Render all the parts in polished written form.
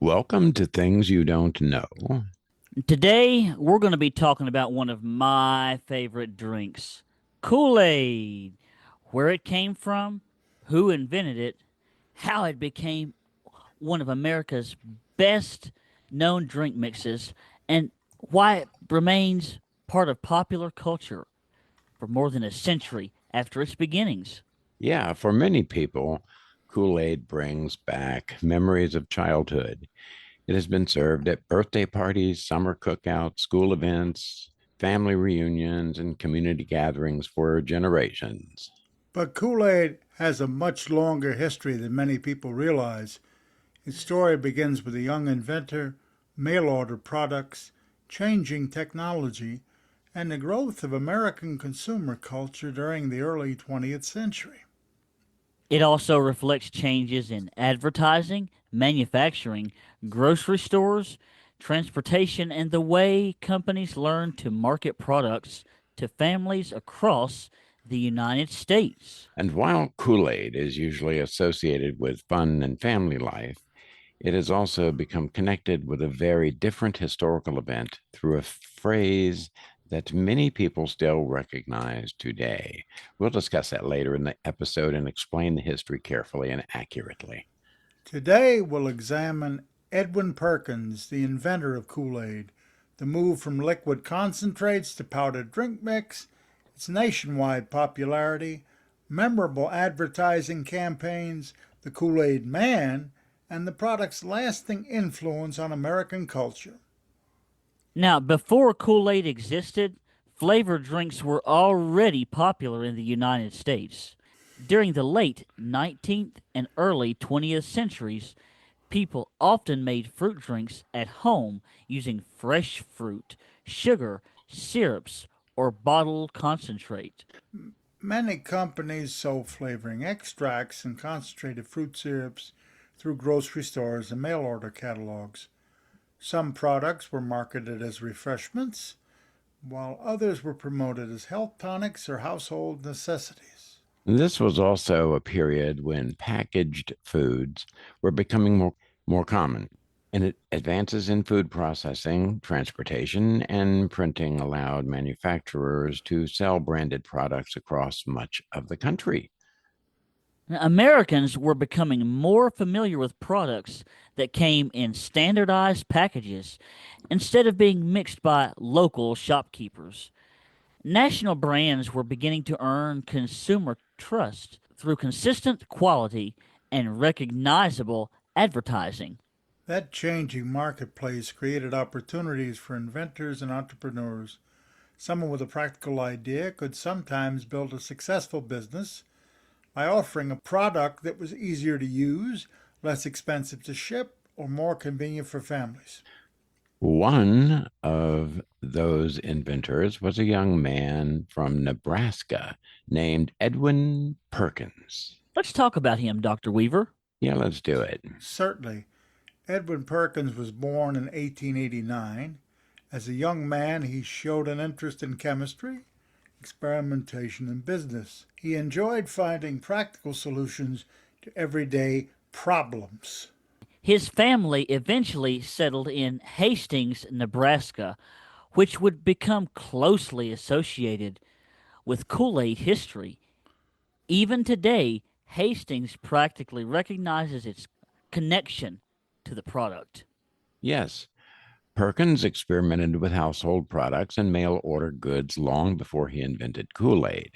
Welcome to Things You Don't Know. Today, we're going to be talking about one of my favorite drinks, Kool-Aid, where it came from, who invented it, how it became one of America's best known drink mixes, and why it remains part of popular culture for more than a century after its beginnings. Yeah, for many people, Kool-Aid brings back memories of childhood. It has been served at birthday parties, summer cookouts, school events, family reunions, and community gatherings for generations. But Kool-Aid has a much longer history than many people realize. Its story begins with a young inventor, mail order products, changing technology, and the growth of American consumer culture during the early 20th century. It also reflects changes in advertising, manufacturing, grocery stores, transportation, and the way companies learn to market products to families across the United States. And while Kool-Aid is usually associated with fun and family life, it has also become connected with a very different historical event through a phrase that many people still recognize today. We'll discuss that later in the episode and explain the history carefully and accurately. Today we'll examine Edwin Perkins, the inventor of Kool-Aid, the move from liquid concentrates to powdered drink mix, its nationwide popularity, memorable advertising campaigns, the Kool-Aid Man, and the product's lasting influence on American culture. Now, before Kool-Aid existed, flavored drinks were already popular in the United States. During the late 19th and early 20th centuries, people often made fruit drinks at home using fresh fruit, sugar, syrups, or bottled concentrate. Many companies sold flavoring extracts and concentrated fruit syrups through grocery stores and mail order catalogs. Some products were marketed as refreshments, while others were promoted as health tonics or household necessities. This was also a period when packaged foods were becoming more common, and advances in food processing, transportation, and printing allowed manufacturers to sell branded products across much of the country. Americans were becoming more familiar with products that came in standardized packages instead of being mixed by local shopkeepers. National brands were beginning to earn consumer trust through consistent quality and recognizable advertising. That changing marketplace created opportunities for inventors and entrepreneurs. Someone with a practical idea could sometimes build a successful business by offering a product that was easier to use, less expensive to ship, or more convenient for families. One of those inventors was a young man from Nebraska named Edwin Perkins. Let's talk about him, Dr. Weaver. Yeah, let's do it. Certainly, Edwin Perkins was born in 1889. As a young man, he showed an interest in chemistry, experimentation, and business. He enjoyed finding practical solutions to everyday problems. His family eventually settled in Hastings, Nebraska, which would become closely associated with Kool-Aid history. Even today, Hastings practically recognizes its connection to the product. Yes, Perkins experimented with household products and mail order goods long before he invented Kool-Aid.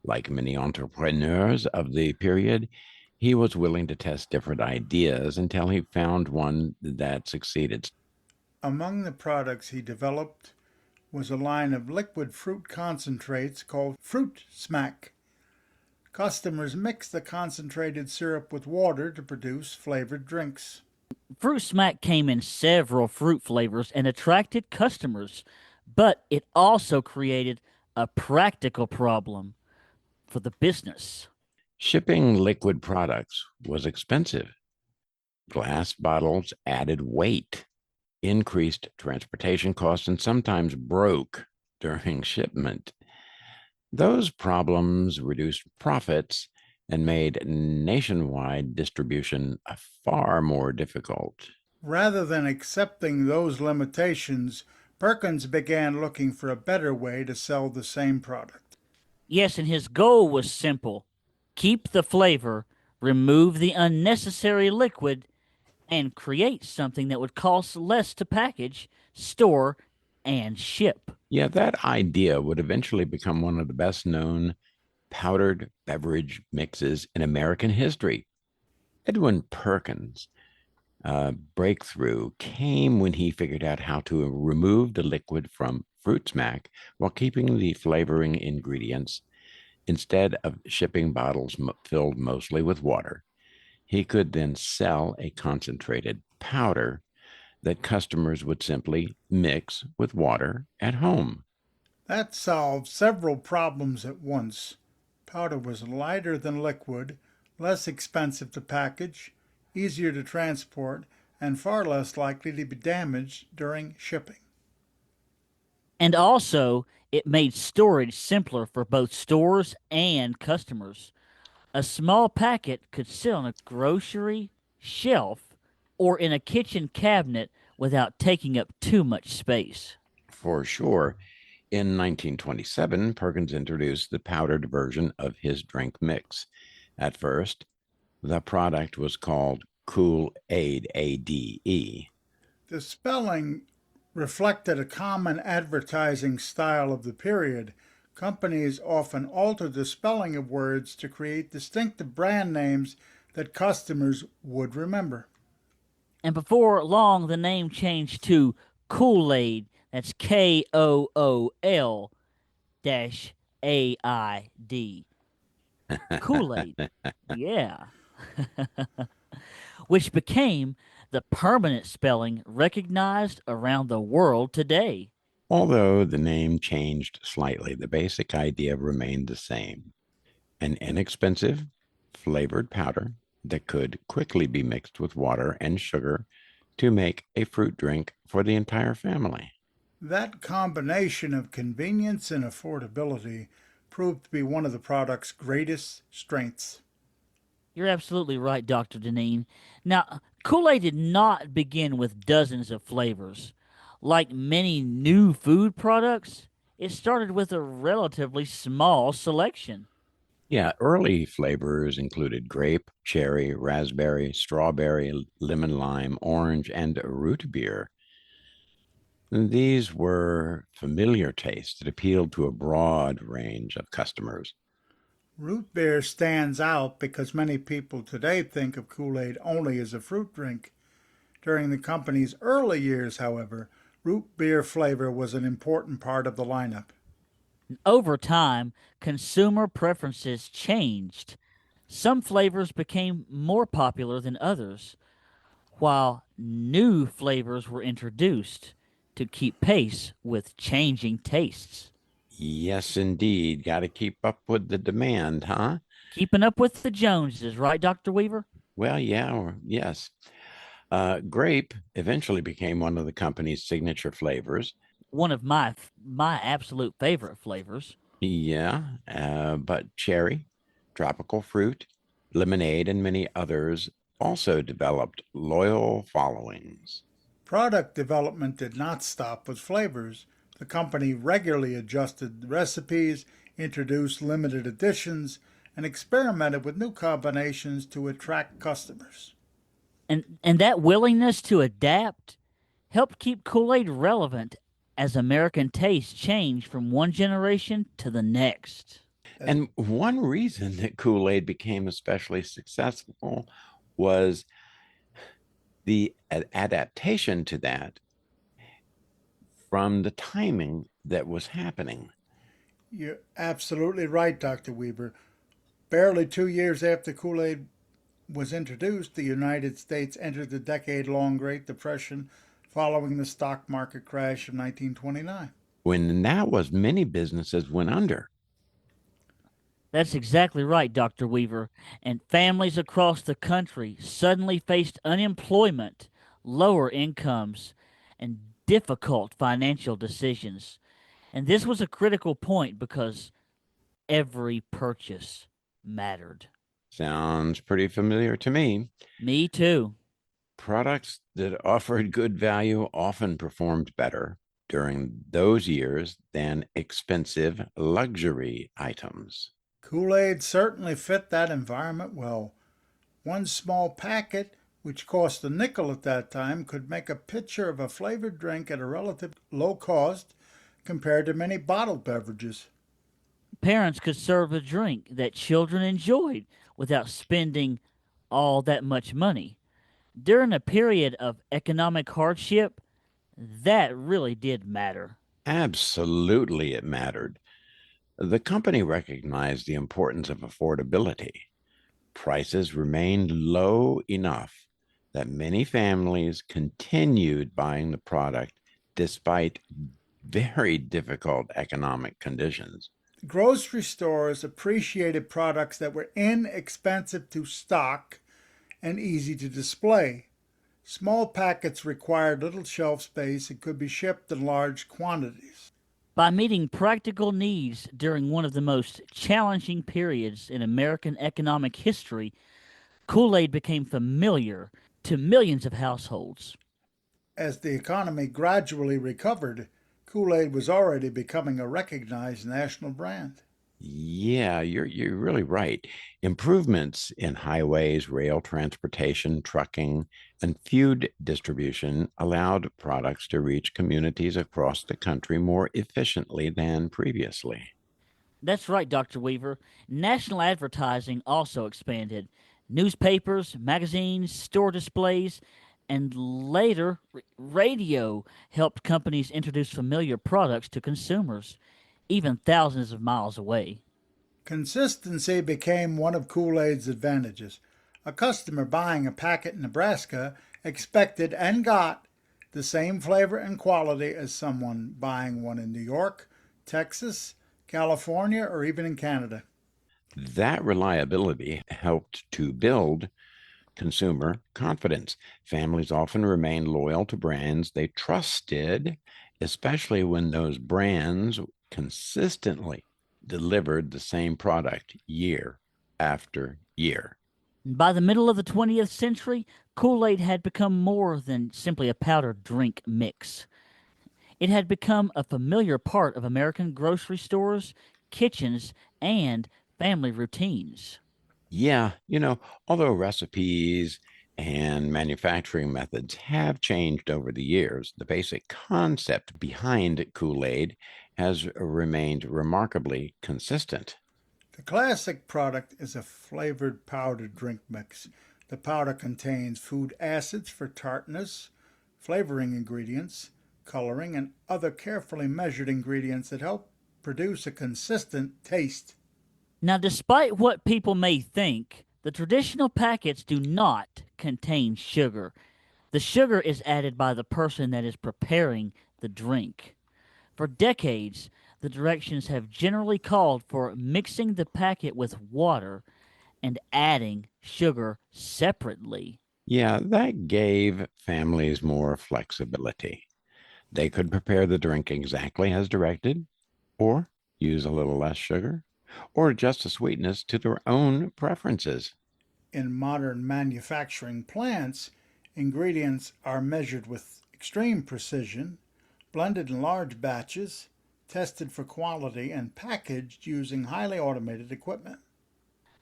Like many entrepreneurs of the period, he was willing to test different ideas until he found one that succeeded. Among the products he developed was a line of liquid fruit concentrates called Fruit Smack. Customers mixed the concentrated syrup with water to produce flavored drinks. Fruit Smack came in several fruit flavors and attracted customers, but it also created a practical problem for the business. Shipping liquid products was expensive. Glass bottles added weight, increased transportation costs, and sometimes broke during shipment. Those problems reduced profits and made nationwide distribution far more difficult. Rather than accepting those limitations, Perkins began looking for a better way to sell the same product. Yes, and his goal was simple: keep the flavor, remove the unnecessary liquid, and create something that would cost less to package, store, and ship. Yeah, that idea would eventually become one of the best known powdered beverage mixes in American history. Edwin Perkins' breakthrough came when he figured out how to remove the liquid from fruit smack while keeping the flavoring ingredients instead of shipping bottles filled mostly with water. He could then sell a concentrated powder that customers would simply mix with water at home. That solved several problems at once. Powder was lighter than liquid, less expensive to package, easier to transport, and far less likely to be damaged during shipping. And also, it made storage simpler for both stores and customers. A small packet could sit on a grocery shelf or in a kitchen cabinet without taking up too much space. For sure, in 1927, Perkins introduced the powdered version of his drink mix. At first, the product was called Kool-Aid, ADE. The spelling reflected a common advertising style of the period. Companies often altered the spelling of words to create distinctive brand names that customers would remember. And before long, the name changed to Kool-Aid. That's Kool-Aid. Kool-Aid. Yeah. Which became the permanent spelling recognized around the world today. Although the name changed slightly, the basic idea remained the same: an inexpensive, flavored powder that could quickly be mixed with water and sugar to make a fruit drink for the entire family. That combination of convenience and affordability proved to be one of the product's greatest strengths. You're absolutely right, Dr. Dineen. Now, Kool-Aid did not begin with dozens of flavors. Like many new food products, it started with a relatively small selection. Yeah, early flavors included grape, cherry, raspberry, strawberry, lemon lime, orange, and root beer. These were familiar tastes that appealed to a broad range of customers. Root beer stands out because many people today think of Kool Aid only as a fruit drink. During the company's early years, however, root beer flavor was an important part of the lineup. Over time, consumer preferences changed. Some flavors became more popular than others, while new flavors were introduced to keep pace with changing tastes. Yes, indeed. Got to keep up with the demand, huh? Keeping up with the Joneses, right, Dr. Weaver? Well, yeah, or yes. Grape eventually became one of the company's signature flavors. One of my absolute favorite flavors. Yeah, but cherry, tropical fruit, lemonade, and many others also developed loyal followings. Product development did not stop with flavors. The company regularly adjusted recipes, introduced limited editions, and experimented with new combinations to attract customers. And that willingness to adapt helped keep Kool-Aid relevant as American tastes changed from one generation to the next. And one reason that Kool Aid became especially successful was the adaptation to that from the timing that was happening. You're absolutely right, Dr. Weaver. Barely 2 years after Kool Aid was introduced, the United States entered the decade long Great Depression following the stock market crash of 1929. When that was, many businesses went under. That's exactly right, Dr. Weaver. And families across the country suddenly faced unemployment, lower incomes, and difficult financial decisions. And this was a critical point because every purchase mattered. Sounds pretty familiar to me. Me too. Products that offered good value often performed better during those years than expensive luxury items. Kool-Aid certainly fit that environment well. One small packet, which cost a nickel at that time, could make a pitcher of a flavored drink at a relative low cost compared to many bottled beverages. Parents could serve a drink that children enjoyed without spending all that much money. During a period of economic hardship, that really did matter. Absolutely, it mattered. The company recognized the importance of affordability. Prices remained low enough that many families continued buying the product despite very difficult economic conditions. Grocery stores appreciated products that were inexpensive to stock and easy to display. Small packets required little shelf space and could be shipped in large quantities. By meeting practical needs during one of the most challenging periods in American economic history, Kool Aid became familiar to millions of households. As the economy gradually recovered, Kool-Aid was already becoming a recognized national brand. Yeah, you're really right. Improvements in highways, rail transportation, trucking, and food distribution allowed products to reach communities across the country more efficiently than previously. That's right, Dr. Weaver. National advertising also expanded. Newspapers, magazines, store displays, and later radio helped companies introduce familiar products to consumers, even thousands of miles away. Consistency became one of Kool-Aid's advantages. A customer buying a packet in Nebraska expected and got the same flavor and quality as someone buying one in New York, Texas, California, or even in Canada. That reliability helped to build consumer confidence. Families often remained loyal to brands they trusted, especially when those brands consistently delivered the same product year after year. By the middle of the 20th century, Kool Aid had become more than simply a powdered drink mix. It had become a familiar part of American grocery stores, kitchens, and family routines. Yeah, although recipes and manufacturing methods have changed over the years, the basic concept behind Kool Aid has remained remarkably consistent. The classic product is a flavored powdered drink mix. The powder contains food acids for tartness, flavoring ingredients, coloring, and other carefully measured ingredients that help produce a consistent taste. Now, despite what people may think, the traditional packets do not contain sugar. The sugar is added by the person that is preparing the drink. For decades, the directions have generally called for mixing the packet with water and adding sugar separately. Yeah, that gave families more flexibility. They could prepare the drink exactly as directed, or use a little less sugar, or adjust the sweetness to their own preferences. In modern manufacturing plants, ingredients are measured with extreme precision, blended in large batches, tested for quality, and packaged using highly automated equipment.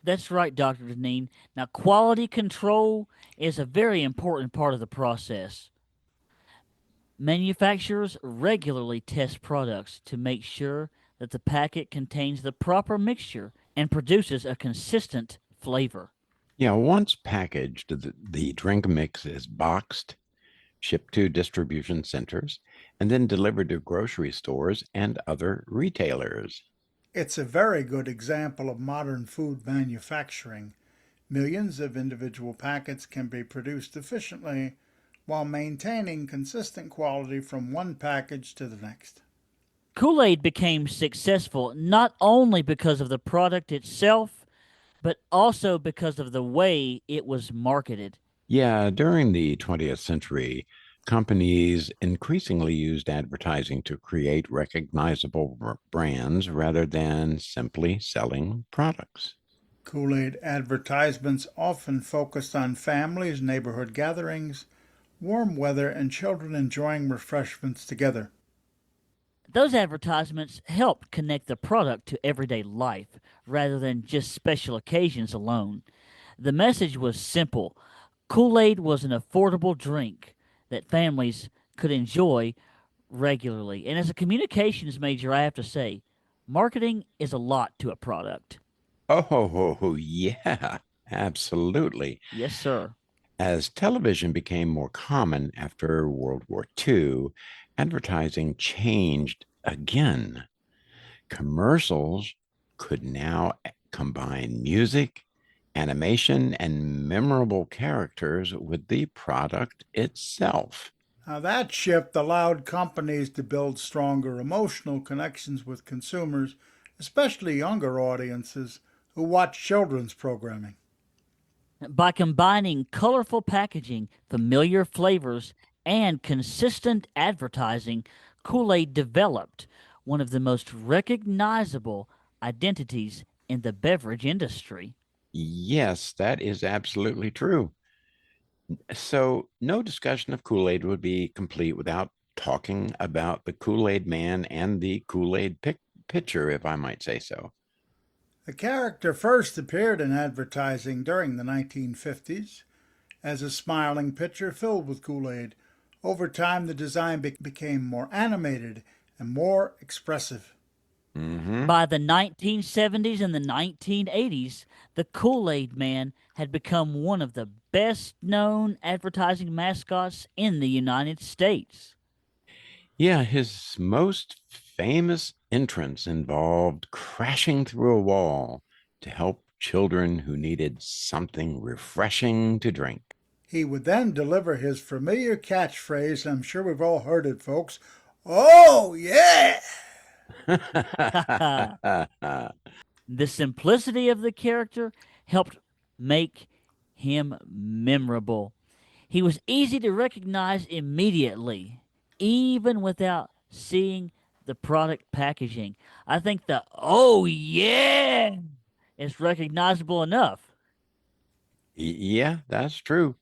That's right, Dr. Dineen. Now, quality control is a very important part of the process. Manufacturers regularly test products to make sure that the packet contains the proper mixture and produces a consistent flavor. Yeah, once packaged, the drink mix is boxed, shipped to distribution centers, and then delivered to grocery stores and other retailers. It's a very good example of modern food manufacturing. Millions of individual packets can be produced efficiently while maintaining consistent quality from one package to the next. Kool Aid became successful not only because of the product itself, but also because of the way it was marketed. Yeah, during the 20th century, companies increasingly used advertising to create recognizable brands rather than simply selling products. Kool-Aid advertisements often focused on families, neighborhood gatherings, warm weather, and children enjoying refreshments together. Those advertisements helped connect the product to everyday life rather than just special occasions alone. The message was simple: Kool Aid was an affordable drink that families could enjoy regularly. And as a communications major, I have to say, marketing is a lot to a product. Oh, yeah, absolutely. Yes, sir. As television became more common after World War II, advertising changed again. Commercials could now combine music, animation, and memorable characters with the product itself. Now, that shift allowed companies to build stronger emotional connections with consumers, especially younger audiences who watch children's programming. By combining colorful packaging, familiar flavors, and consistent advertising, Kool Aid developed one of the most recognizable identities in the beverage industry. Yes, that is absolutely true. So, no discussion of Kool Aid would be complete without talking about the Kool Aid Man and the Kool Aid pitcher, if I might say so. The character first appeared in advertising during the 1950s as a smiling pitcher filled with Kool-Aid. Over time, the design became more animated and more expressive. Hmm. By the 1970s and the 1980s, the Kool Aid Man had become one of the best known advertising mascots in the United States. Yeah, his most famous entrance involved crashing through a wall to help children who needed something refreshing to drink. He would then deliver his familiar catchphrase, I'm sure we've all heard it, folks. Oh, yeah! The simplicity of the character helped make him memorable. He was easy to recognize immediately, even without seeing the product packaging. I think the "oh yeah" is recognizable enough. Yeah, that's true.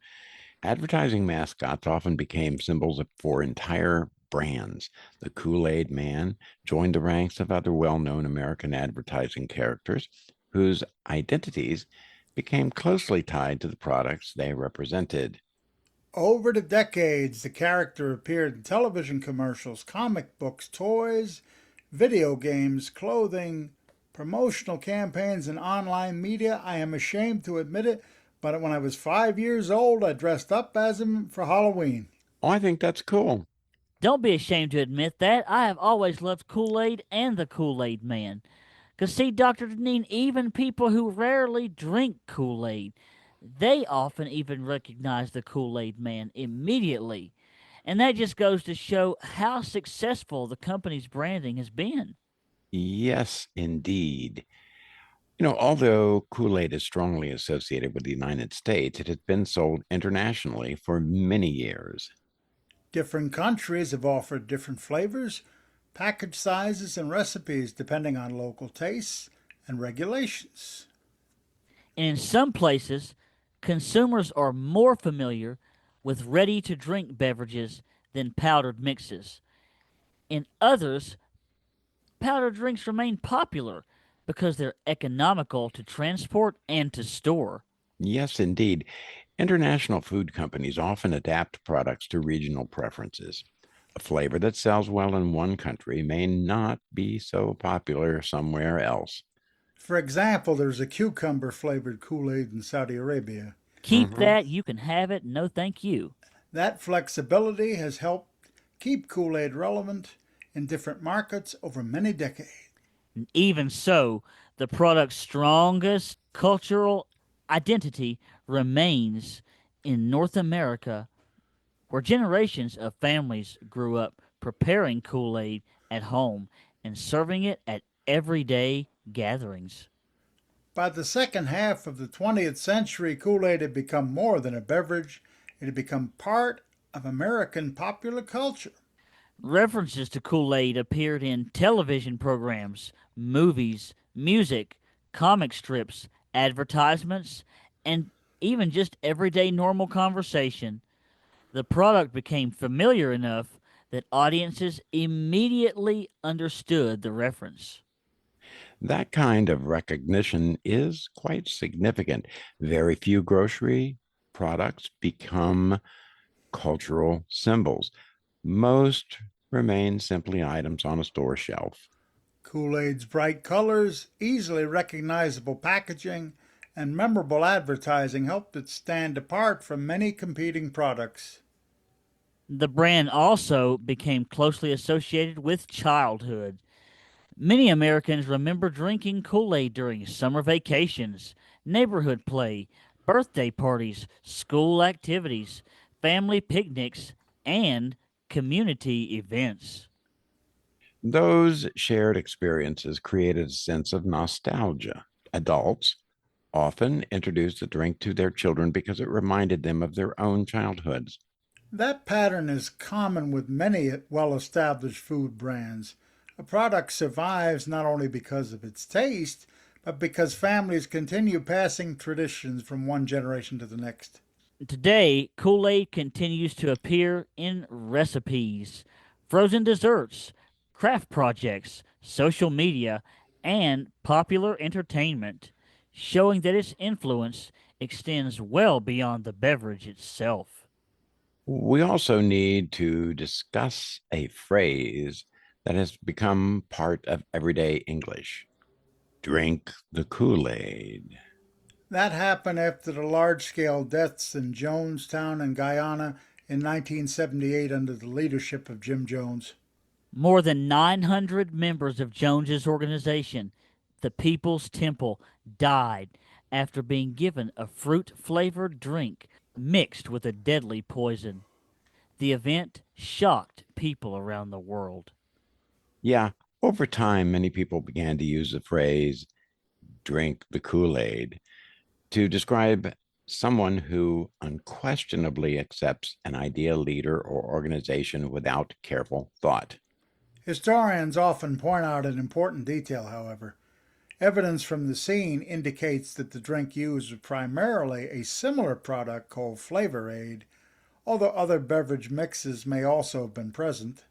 Advertising mascots often became symbols for entire brands. The Kool Aid Man joined the ranks of other well known American advertising characters whose identities became closely tied to the products they represented. Over the decades, the character appeared in television commercials, comic books, toys, video games, clothing, promotional campaigns, and online media. I am ashamed to admit it, but when I was 5 years old, I dressed up as him for Halloween. Oh, I think that's cool. Don't be ashamed to admit that. I have always loved Kool Aid and the Kool Aid Man. Because, see, Dr. Dineen, even people who rarely drink Kool Aid, they often even recognize the Kool Aid Man immediately. And that just goes to show how successful the company's branding has been. Yes, indeed. Although Kool Aid is strongly associated with the United States, it has been sold internationally for many years. Different countries have offered different flavors, package sizes, and recipes depending on local tastes and regulations. And in some places, consumers are more familiar with ready to drink beverages than powdered mixes. In others, powdered drinks remain popular because they're economical to transport and to store. Yes, indeed. International food companies often adapt products to regional preferences. A flavor that sells well in one country may not be so popular somewhere else. For example, there's a cucumber flavored Kool Aid in Saudi Arabia. Keep Hmm. that, you can have it, no thank you. That flexibility has helped keep Kool Aid relevant in different markets over many decades. Even so, the product's strongest cultural identity remains in North America, where generations of families grew up preparing Kool Aid at home and serving it at everyday gatherings. By the second half of the 20th century, Kool Aid had become more than a beverage, it had become part of American popular culture. References to Kool Aid appeared in television programs, movies, music, comic strips, advertisements, and even just everyday normal conversation. The product became familiar enough that audiences immediately understood the reference. That kind of recognition is quite significant. Very few grocery products become cultural symbols. Most remain simply items on a store shelf. Kool-Aid's bright colors, easily recognizable packaging, and memorable advertising helped it stand apart from many competing products. The brand also became closely associated with childhood. Many Americans remember drinking Kool Aid during summer vacations, neighborhood play, birthday parties, school activities, family picnics, and community events. Those shared experiences created a sense of nostalgia. Adults often introduced the drink to their children because it reminded them of their own childhoods. That pattern is common with many well-established food brands. A product survives not only because of its taste, but because families continue passing traditions from one generation to the next. Today, Kool Aid continues to appear in recipes, frozen desserts, craft projects, social media, and popular entertainment, showing that its influence extends well beyond the beverage itself. We also need to discuss a phrase that has become part of everyday English: drink the Kool Aid. That happened after the large-scale deaths in Jonestown and Guyana in 1978 under the leadership of Jim Jones. More than 900 members of Jones's organization, the People's Temple, died after being given a fruit flavored drink mixed with a deadly poison. The event shocked people around the world. Yeah, over time, many people began to use the phrase drink the Kool Aid to describe someone who unquestionably accepts an idea, leader, or organization without careful thought. Historians often point out an important detail, however. Evidence from the scene indicates that the drink used was primarily a similar product called Flavor Aid, although other beverage mixes may also have been present.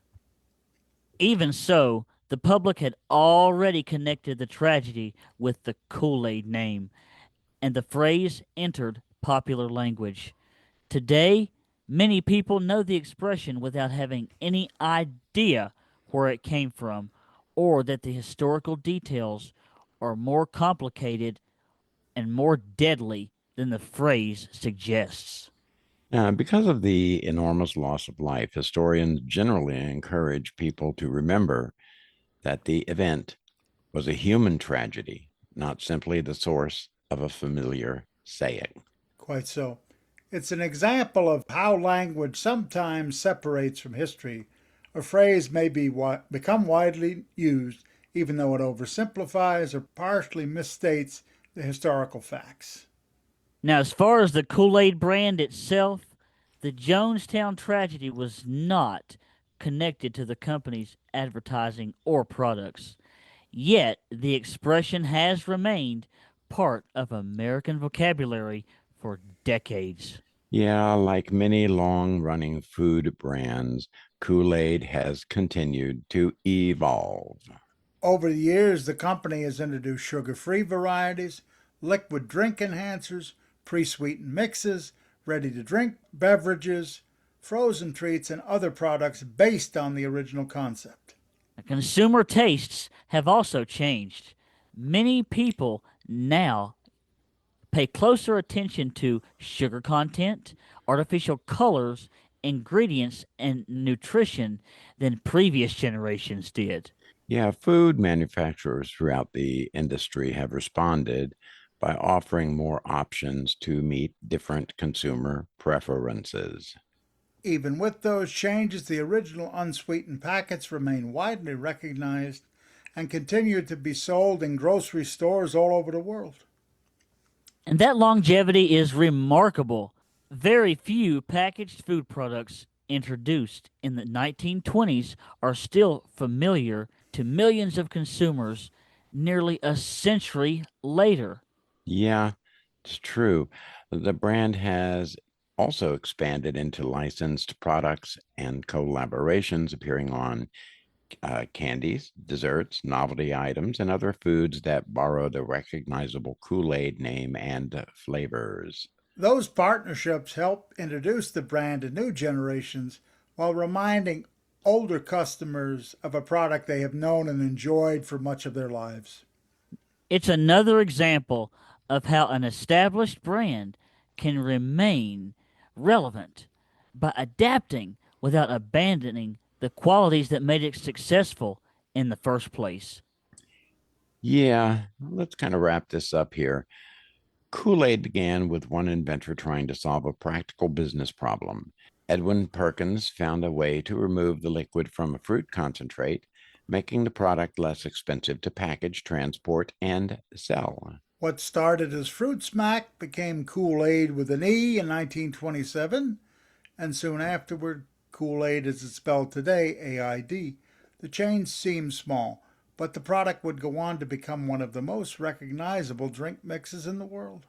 Even so, the public had already connected the tragedy with the Kool Aid name, and the phrase entered popular language. Today, many people know the expression without having any idea where it came from or that the historical details are more complicated and more deadly than the phrase suggests. Because of the enormous loss of life, historians generally encourage people to remember that the event was a human tragedy, not simply the source of a familiar saying. Quite so. It's an example of how language sometimes separates from history. A phrase may become widely used even though it oversimplifies or partially misstates the historical facts. Now, as far as the Kool Aid brand itself, the Jonestown tragedy was not connected to the company's advertising or products. Yet, the expression has remained part of American vocabulary for decades. Yeah, like many long running food brands, Kool Aid has continued to evolve. Over the years, the company has introduced sugar free varieties, liquid drink enhancers, pre sweetened mixes, ready to drink beverages, frozen treats, and other products based on the original concept. Consumer tastes have also changed. Many people now pay closer attention to sugar content, artificial colors, ingredients, and nutrition than previous generations did. Yeah, food manufacturers throughout the industry have responded by offering more options to meet different consumer preferences. Even with those changes, the original unsweetened packets remain widely recognized and continue to be sold in grocery stores all over the world. And that longevity is remarkable. Very few packaged food products introduced in the 1920s are still familiar to millions of consumers nearly a century later. Yeah, it's true. The brand has also expanded into licensed products and collaborations appearing on candies, desserts, novelty items, and other foods that borrow the recognizable Kool-Aid name and flavors. Those partnerships help introduce the brand to new generations while reminding older customers of a product they have known and enjoyed for much of their lives. It's another example of how an established brand can remain relevant by adapting without abandoning the qualities that made it successful in the first place. Yeah, let's kind of wrap this up here. Kool-Aid began with one inventor trying to solve a practical business problem. Edwin Perkins found a way to remove the liquid from a fruit concentrate, making the product less expensive to package, transport, and sell. What started as Fruit Smack became Kool-Aid with an E in 1927, and soon afterward, Kool-Aid as it's spelled today, AID. The change seemed small, but the product would go on to become one of the most recognizable drink mixes in the world.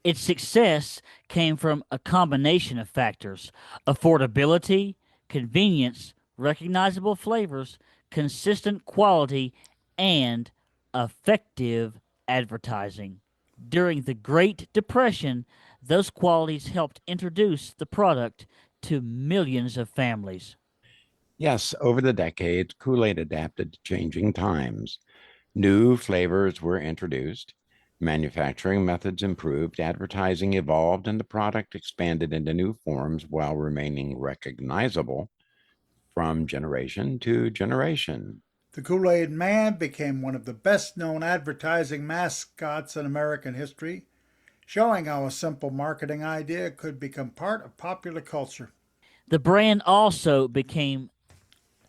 Its success came from a combination of factors: affordability, convenience, recognizable flavors, consistent quality, and effective advertising. During the Great Depression, those qualities helped introduce the product to millions of families. Yes, over the decades, Kool-Aid adapted to changing times. New flavors were introduced, manufacturing methods improved, advertising evolved, and the product expanded into new forms while remaining recognizable from generation to generation. The Kool-Aid Man became one of the best known advertising mascots in American history, showing how a simple marketing idea could become part of popular culture. The brand also became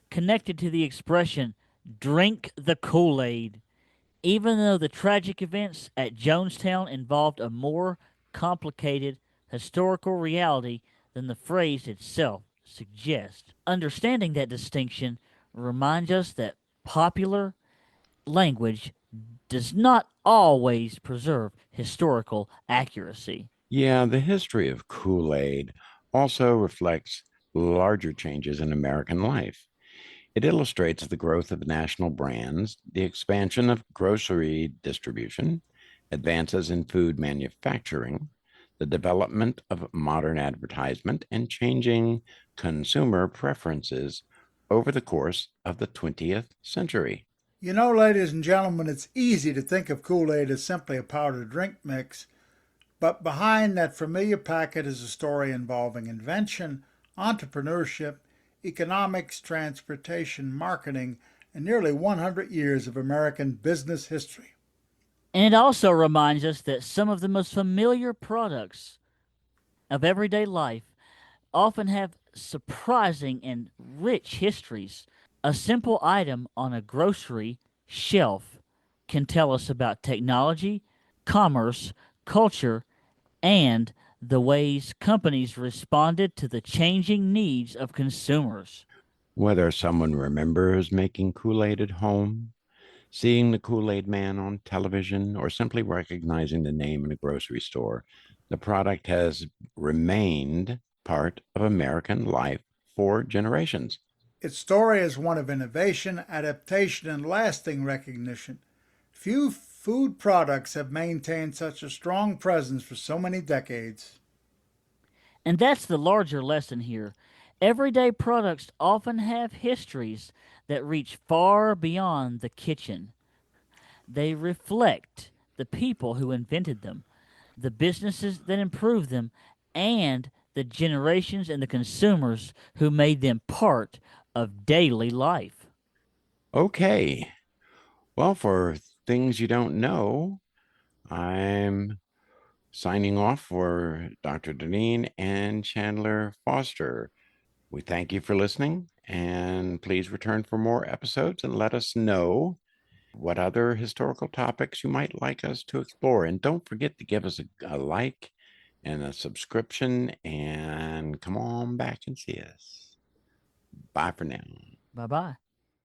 connected to the expression drink the Kool Aid, even though the tragic events at Jonestown involved a more complicated historical reality than the phrase itself suggests. Understanding that distinction reminds us that popular language does not always preserve historical accuracy. Yeah, the history of Kool-Aid also reflects larger changes in American life. It illustrates the growth of national brands, the expansion of grocery distribution, advances in food manufacturing, the development of modern advertisement, and changing consumer preferences over the course of the 20th century. You know, ladies and gentlemen, it's easy to think of Kool-Aid as simply a powdered drink mix, but behind that familiar packet is a story involving invention, entrepreneurship, economics, transportation, marketing, and nearly 100 years of American business history. And it also reminds us that some of the most familiar products of everyday life often have surprising and rich histories. A simple item on a grocery shelf can tell us about technology, commerce, culture, and the ways companies responded to the changing needs of consumers. Whether someone remembers making Kool-Aid at home, seeing the Kool-Aid Man on television, or simply recognizing the name in a grocery store, the product has remained part of American life for generations. Its story is one of innovation, adaptation, and lasting recognition. Few food products have maintained such a strong presence for so many decades. And that's the larger lesson here. Everyday products often have histories that reach far beyond the kitchen. They reflect the people who invented them, the businesses that improved them, and the generations and the consumers who made them part of daily life. Okay. Well, for things you don't know, I'm signing off for Dr. Dineen and Chandler Foster. We thank you for listening, and please return for more episodes and let us know what other historical topics you might like us to explore. And don't forget to give us a like and a subscription, and come on back and see us. Bye for now. Bye bye.